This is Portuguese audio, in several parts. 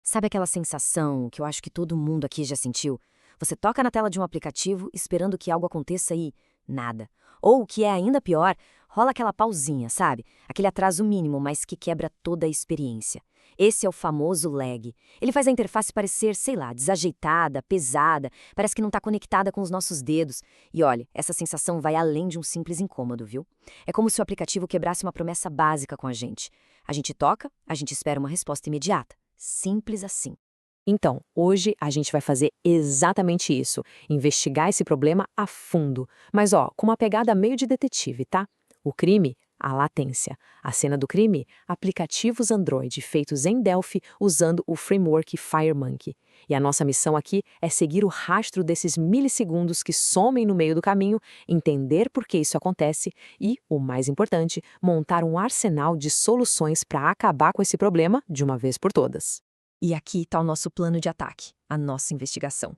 Sabe aquela sensação que eu acho que todo mundo aqui já sentiu? Você toca na tela de um aplicativo esperando que algo aconteça e nada. Ou, o que é ainda pior, rola aquela pausinha, sabe? Aquele atraso mínimo, mas que quebra toda a experiência. Esse é o famoso lag. Ele faz a interface parecer, sei lá, desajeitada, pesada, parece que não está conectada com os nossos dedos. E olha, essa sensação vai além de um simples incômodo, viu? É como se o aplicativo quebrasse uma promessa básica com a gente. A gente toca, a gente espera uma resposta imediata. Simples assim. Então, hoje a gente vai fazer exatamente isso, investigar esse problema a fundo. Mas ó, com uma pegada meio de detetive, tá? O crime, a latência. A cena do crime, aplicativos Android feitos em Delphi usando o framework FireMonkey. E a nossa missão aqui é seguir o rastro desses milissegundos que somem no meio do caminho, entender por que isso acontece e, o mais importante, montar um arsenal de soluções para acabar com esse problema de uma vez por todas. E aqui está o nosso plano de ataque, a nossa investigação.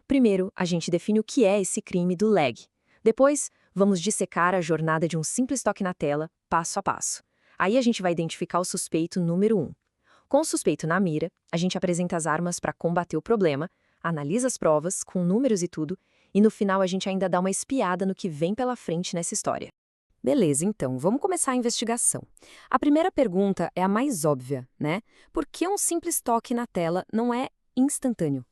Primeiro, a gente define o que é esse crime do lag. Depois, vamos dissecar a jornada de um simples toque na tela, passo a passo. Aí a gente vai identificar o suspeito número 1. Com o suspeito na mira, a gente apresenta as armas para combater o problema, analisa as provas, com números e tudo, e no final a gente ainda dá uma espiada no que vem pela frente nessa história. Beleza, então, vamos começar a investigação. A primeira pergunta é a mais óbvia, né? Por que um simples toque na tela não é instantâneo?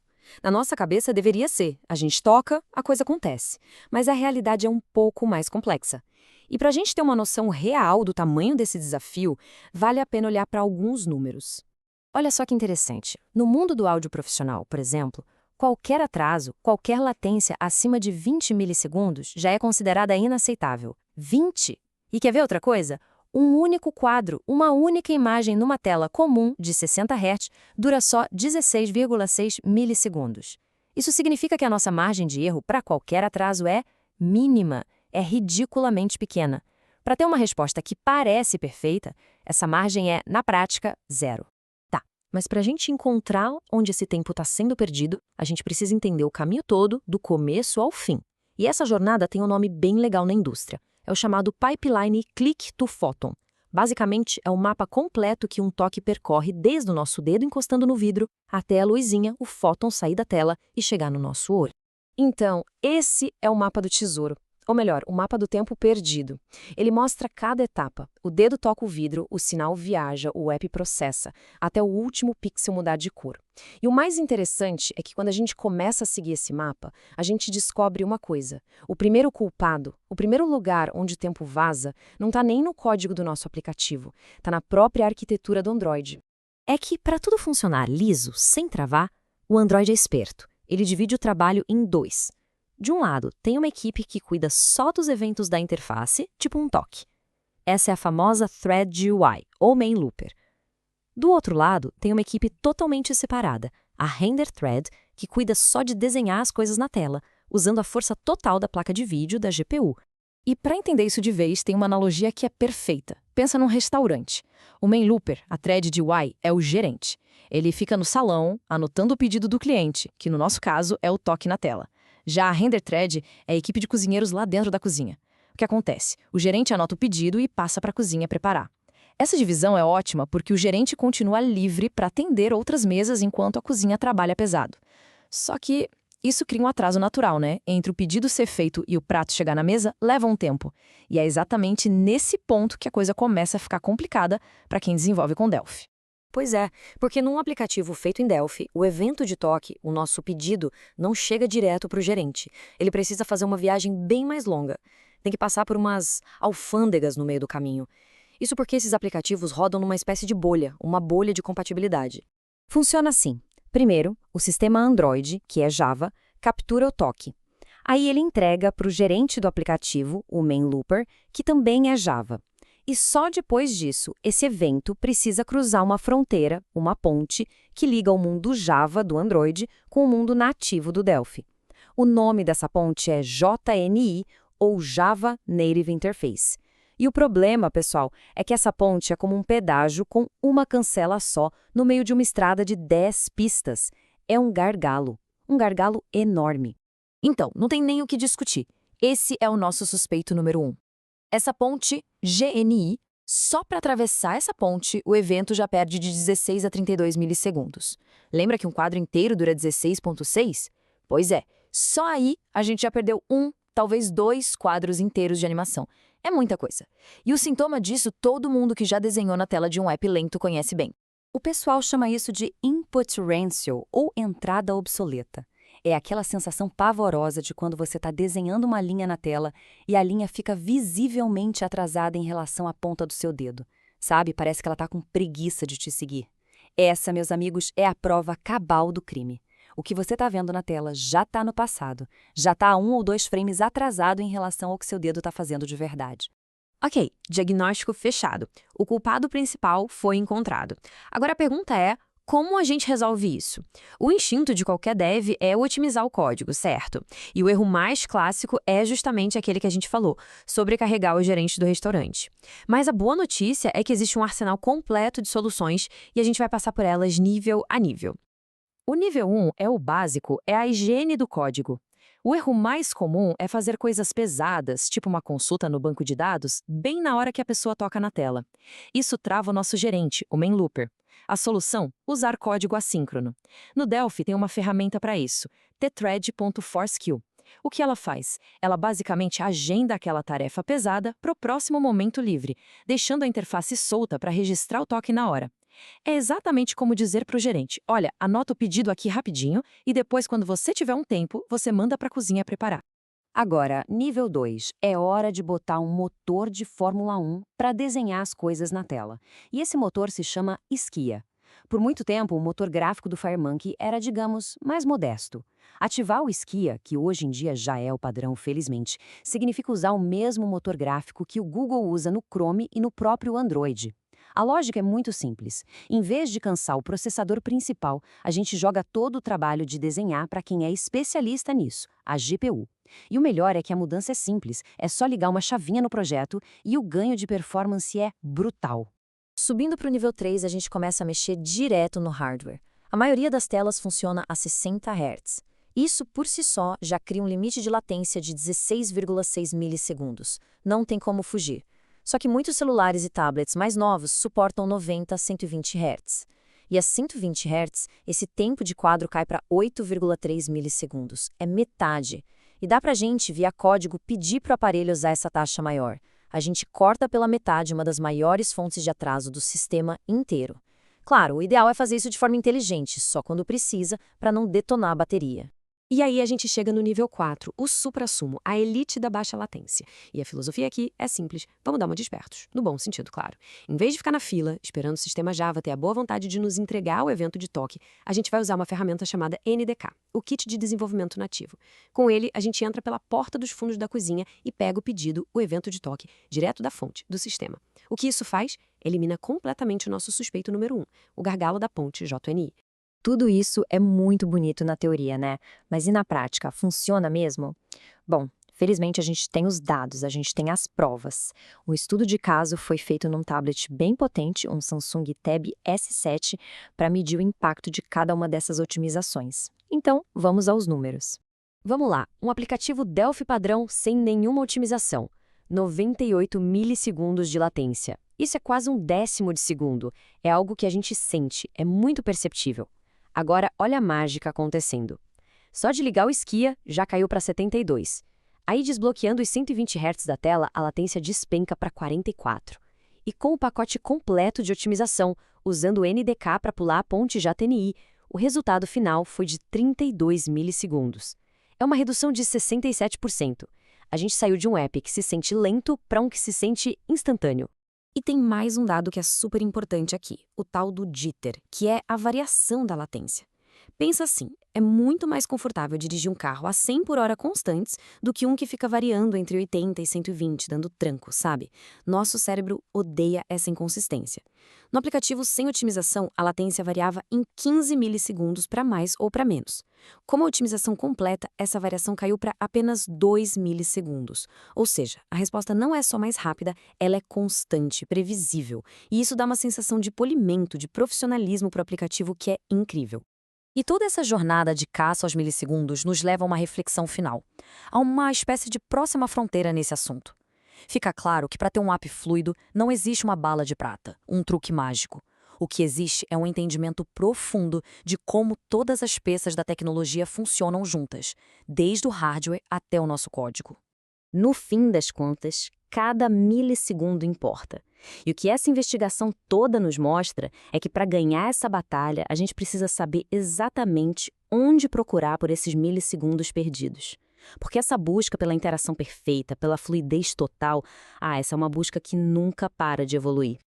Na nossa cabeça deveria ser, a gente toca, a coisa acontece. Mas a realidade é um pouco mais complexa. E para a gente ter uma noção real do tamanho desse desafio, vale a pena olhar para alguns números. Olha só que interessante. No mundo do áudio profissional, por exemplo, qualquer atraso, qualquer latência acima de 20 milissegundos já é considerada inaceitável. 20! E quer ver outra coisa? Um único quadro, uma única imagem numa tela comum de 60 Hz dura só 16,6 milissegundos. Isso significa que a nossa margem de erro para qualquer atraso é mínima, é ridiculamente pequena. Para ter uma resposta que parece perfeita, essa margem é, na prática, zero. Mas para a gente encontrar onde esse tempo está sendo perdido, a gente precisa entender o caminho todo, do começo ao fim. E essa jornada tem um nome bem legal na indústria. É o chamado Pipeline Click to Photon. Basicamente, é o mapa completo que um toque percorre desde o nosso dedo encostando no vidro até a luzinha, o fóton sair da tela e chegar no nosso olho. Então, esse é o mapa do tesouro. Ou melhor, o mapa do tempo perdido. Ele mostra cada etapa. O dedo toca o vidro, o sinal viaja, o app processa, até o último pixel mudar de cor. E o mais interessante é que quando a gente começa a seguir esse mapa, a gente descobre uma coisa. O primeiro culpado, o primeiro lugar onde o tempo vaza, não está nem no código do nosso aplicativo, está na própria arquitetura do Android. É que, para tudo funcionar liso, sem travar, o Android é esperto. Ele divide o trabalho em dois. De um lado, tem uma equipe que cuida só dos eventos da interface, tipo um toque. Essa é a famosa Thread UI, ou Main Looper. Do outro lado, tem uma equipe totalmente separada, a Render Thread, que cuida só de desenhar as coisas na tela, usando a força total da placa de vídeo da GPU. E para entender isso de vez, tem uma analogia que é perfeita. Pensa num restaurante. O Main Looper, a Thread de UI, é o gerente. Ele fica no salão, anotando o pedido do cliente, que no nosso caso é o toque na tela. Já a Render Thread é a equipe de cozinheiros lá dentro da cozinha. O que acontece? O gerente anota o pedido e passa para a cozinha preparar. Essa divisão é ótima porque o gerente continua livre para atender outras mesas enquanto a cozinha trabalha pesado. Só que isso cria um atraso natural, né? Entre o pedido ser feito e o prato chegar na mesa, leva um tempo. E é exatamente nesse ponto que a coisa começa a ficar complicada para quem desenvolve com Delphi. Pois é, porque num aplicativo feito em Delphi, o evento de toque, o nosso pedido, não chega direto para o gerente. Ele precisa fazer uma viagem bem mais longa. Tem que passar por umas alfândegas no meio do caminho. Isso porque esses aplicativos rodam numa espécie de bolha, uma bolha de compatibilidade. Funciona assim. Primeiro, o sistema Android, que é Java, captura o toque. Aí ele entrega para o gerente do aplicativo, o Main Looper, que também é Java. E só depois disso, esse evento precisa cruzar uma fronteira, uma ponte, que liga o mundo Java do Android com o mundo nativo do Delphi. O nome dessa ponte é JNI, ou Java Native Interface. E o problema, pessoal, é que essa ponte é como um pedágio com uma cancela só no meio de uma estrada de 10 pistas. É um gargalo enorme. Então, não tem nem o que discutir. Esse é o nosso suspeito número 1. Essa ponte, GNI, Só para atravessar essa ponte, o evento já perde de 16 a 32 milissegundos. Lembra que um quadro inteiro dura 16,6? Pois é, só aí a gente já perdeu talvez 2 quadros inteiros de animação. É muita coisa. E o sintoma disso todo mundo que já desenhou na tela de um app lento conhece bem. O pessoal chama isso de input rancio, ou entrada obsoleta. É aquela sensação pavorosa de quando você está desenhando uma linha na tela e a linha fica visivelmente atrasada em relação à ponta do seu dedo. Sabe? Parece que ela está com preguiça de te seguir. Essa, meus amigos, é a prova cabal do crime. O que você está vendo na tela já está no passado, já está 1 ou 2 frames atrasado em relação ao que seu dedo está fazendo de verdade. Ok, diagnóstico fechado. O culpado principal foi encontrado. Agora a pergunta é, como a gente resolve isso? O instinto de qualquer dev é otimizar o código, certo? E o erro mais clássico é justamente aquele que a gente falou, sobrecarregar o gerente do restaurante. Mas a boa notícia é que existe um arsenal completo de soluções e a gente vai passar por elas nível a nível. O nível 1 é o básico, é a higiene do código. O erro mais comum é fazer coisas pesadas, tipo uma consulta no banco de dados, bem na hora que a pessoa toca na tela. Isso trava o nosso gerente, o main looper. A solução? Usar código assíncrono. No Delphi tem uma ferramenta para isso, tthread.forcequeue. O que ela faz? Ela basicamente agenda aquela tarefa pesada para o próximo momento livre, deixando a interface solta para registrar o toque na hora. É exatamente como dizer para o gerente, olha, anota o pedido aqui rapidinho e depois, quando você tiver um tempo, você manda para a cozinha preparar. Agora, nível 2, é hora de botar um motor de Fórmula 1 para desenhar as coisas na tela. E esse motor se chama Skia. Por muito tempo, o motor gráfico do FireMonkey era, digamos, mais modesto. Ativar o Skia, que hoje em dia já é o padrão, felizmente, significa usar o mesmo motor gráfico que o Google usa no Chrome e no próprio Android. A lógica é muito simples. Em vez de cansar o processador principal, a gente joga todo o trabalho de desenhar para quem é especialista nisso, a GPU. E o melhor é que a mudança é simples, é só ligar uma chavinha no projeto e o ganho de performance é brutal. Subindo para o nível 3, a gente começa a mexer direto no hardware. A maioria das telas funciona a 60 Hz. Isso, por si só, já cria um limite de latência de 16,6 milissegundos. Não tem como fugir. Só que muitos celulares e tablets mais novos suportam 90 a 120 Hz. E a 120 Hz, esse tempo de quadro cai para 8,3 milissegundos. É metade. E dá pra gente, via código, pedir para o aparelho usar essa taxa maior. A gente corta pela metade uma das maiores fontes de atraso do sistema inteiro. Claro, o ideal é fazer isso de forma inteligente, só quando precisa, para não detonar a bateria. E aí a gente chega no nível 4, o suprassumo, a elite da baixa latência. E a filosofia aqui é simples, vamos dar uma de espertos, no bom sentido, claro. Em vez de ficar na fila, esperando o sistema Java ter a boa vontade de nos entregar o evento de toque, a gente vai usar uma ferramenta chamada NDK, o Kit de Desenvolvimento Nativo. Com ele, a gente entra pela porta dos fundos da cozinha e pega o pedido, o evento de toque, direto da fonte, do sistema. O que isso faz? Elimina completamente o nosso suspeito número 1, o gargalo da ponte JNI. Tudo isso é muito bonito na teoria, né? Mas e na prática, funciona mesmo? Bom, felizmente a gente tem os dados, a gente tem as provas. Um estudo de caso foi feito num tablet bem potente, um Samsung Tab S7, para medir o impacto de cada uma dessas otimizações. Então, vamos aos números. Vamos lá, um aplicativo Delphi padrão sem nenhuma otimização. 98 milissegundos de latência. Isso é quase 1/10 de segundo. É algo que a gente sente, é muito perceptível. Agora, olha a mágica acontecendo. Só de ligar o Skia, já caiu para 72. Aí, desbloqueando os 120 Hz da tela, a latência despenca para 44. E com o pacote completo de otimização, usando o NDK para pular a ponte JNI, o resultado final foi de 32 milissegundos. É uma redução de 67%. A gente saiu de um app que se sente lento para um que se sente instantâneo. E tem mais um dado que é super importante aqui, o tal do jitter, que é a variação da latência. Pensa assim, é muito mais confortável dirigir um carro a 100 por hora constantes do que um que fica variando entre 80 e 120, dando tranco, sabe? Nosso cérebro odeia essa inconsistência. No aplicativo sem otimização, a latência variava em 15 milissegundos para mais ou para menos. Com a otimização completa, essa variação caiu para apenas 2 milissegundos. Ou seja, a resposta não é só mais rápida, ela é constante, previsível. E isso dá uma sensação de polimento, de profissionalismo para o aplicativo que é incrível. E toda essa jornada de caça aos milissegundos nos leva a uma reflexão final, a uma espécie de próxima fronteira nesse assunto. Fica claro que para ter um app fluido não existe uma bala de prata, um truque mágico. O que existe é um entendimento profundo de como todas as peças da tecnologia funcionam juntas, desde o hardware até o nosso código. No fim das contas, cada milissegundo importa. E o que essa investigação toda nos mostra é que para ganhar essa batalha, a gente precisa saber exatamente onde procurar por esses milissegundos perdidos. Porque essa busca pela interação perfeita, pela fluidez total, essa é uma busca que nunca para de evoluir.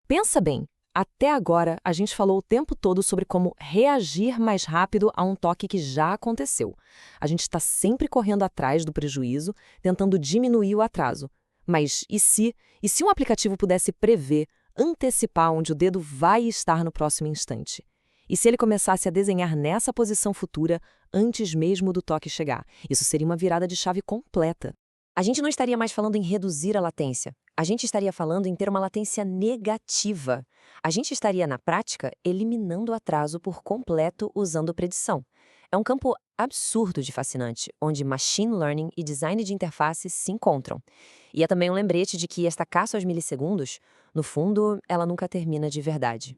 Pensa bem, até agora a gente falou o tempo todo sobre como reagir mais rápido a um toque que já aconteceu. A gente está sempre correndo atrás do prejuízo, tentando diminuir o atraso. Mas e se um aplicativo pudesse prever, antecipar onde o dedo vai estar no próximo instante? E se ele começasse a desenhar nessa posição futura antes mesmo do toque chegar? Isso seria uma virada de chave completa. A gente não estaria mais falando em reduzir a latência. A gente estaria falando em ter uma latência negativa. A gente estaria, na prática, eliminando o atraso por completo usando predição. É um campo absurdo de fascinante, onde machine learning e design de interfaces se encontram. E é também um lembrete de que esta caça aos milissegundos, no fundo, ela nunca termina de verdade.